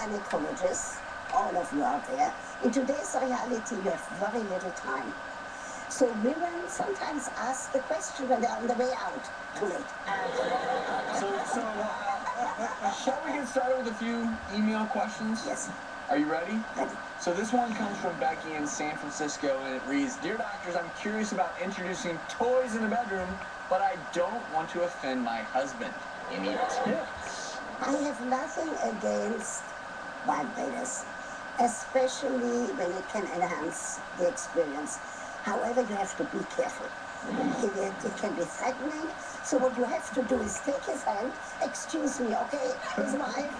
gynecologists, all of you out there. In today's reality, you have very little time. So women sometimes ask the question when they're on the way out. Too late. Shall we get started with a few email questions? Yes. Are you ready? Ready. So this one comes from Becky in San Francisco, and it reads, Dear doctors, I'm curious about introducing toys in the bedroom, but I don't want to offend my husband. Any tips? I have nothing against vibrators, especially when it can enhance the experience. However, you have to be careful. It can be threatening. So what you have to do is take his hand, excuse me, okay, his wife,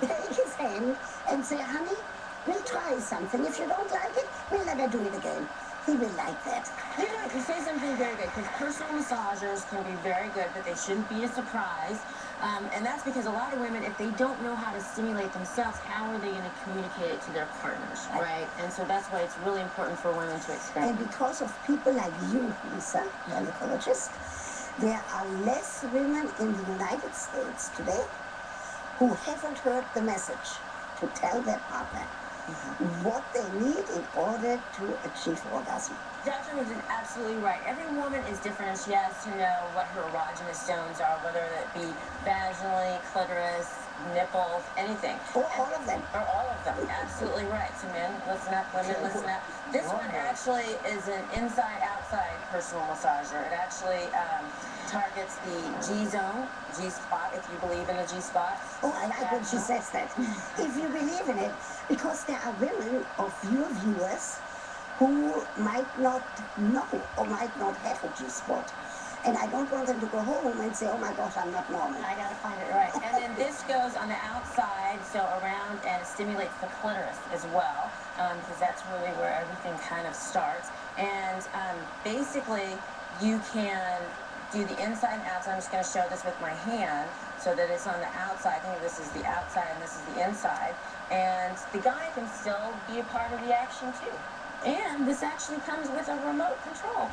take his hand and say, honey, we'll try something. If you don't like it, we'll never do it again. He will like that. You say something very good, because personal massagers can be very good, but they shouldn't be a surprise. And that's because a lot of women, if they don't know how to stimulate themselves, how are they going to communicate it to their partners, right? And so that's why it's really important for women to experiment. And because of people like you, Lisa, gynecologist, there are less women in the United States today who haven't heard the message to tell their partner what they need in order to achieve orgasm. Dr. Ruth is absolutely right. Every woman is different, and she has to know what her erogenous zones are, whether it be vaginally, clitoris, nipples, anything. Or all of them. Or all of them. Absolutely right. So men, listen up. Women, listen up. This one actually is an inside-outside personal massager. It actually targets the G-zone, G-spot, if you believe in the G-spot. Oh, I like when she says that. If you believe in it, because there are women of your viewers who might not know or might not have a G-spot. And I don't want them to go home and say, oh my gosh, I'm not normal. I gotta find it right. And then this goes on the outside, so around, and it stimulates the clitoris as well, because that's really where everything kind of starts. And basically, you can do the inside and outside. I'm just going to show this with my hand so that it's on the outside. I think this is the outside and this is the inside. And the guy can still be a part of the action too. And this actually comes with a remote control.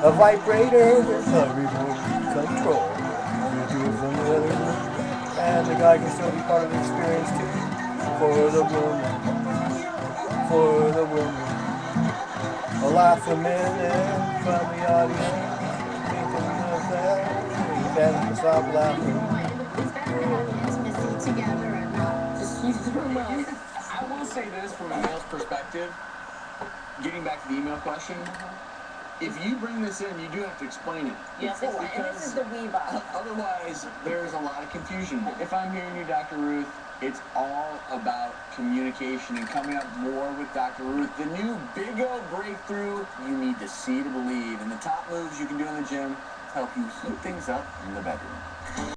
A vibrator with a remote control. You do it from the other room, and the guy can still be part of the experience too. For the woman, for the woman. A laugh a minute from the audience. Thinking of that, you can't stop laughing. Intimacy together and not just use the remote. I will say this from a male's perspective, getting back to the email question, if you bring this in, you do have to explain it. Yes, and this is the Weebot. Otherwise, there's a lot of confusion. If I'm hearing you, Dr. Ruth, it's all about communication and coming up more with Dr. Ruth. The new Big O breakthrough, you need to see to believe. And the top moves you can do in the gym help you heat things up in the bedroom.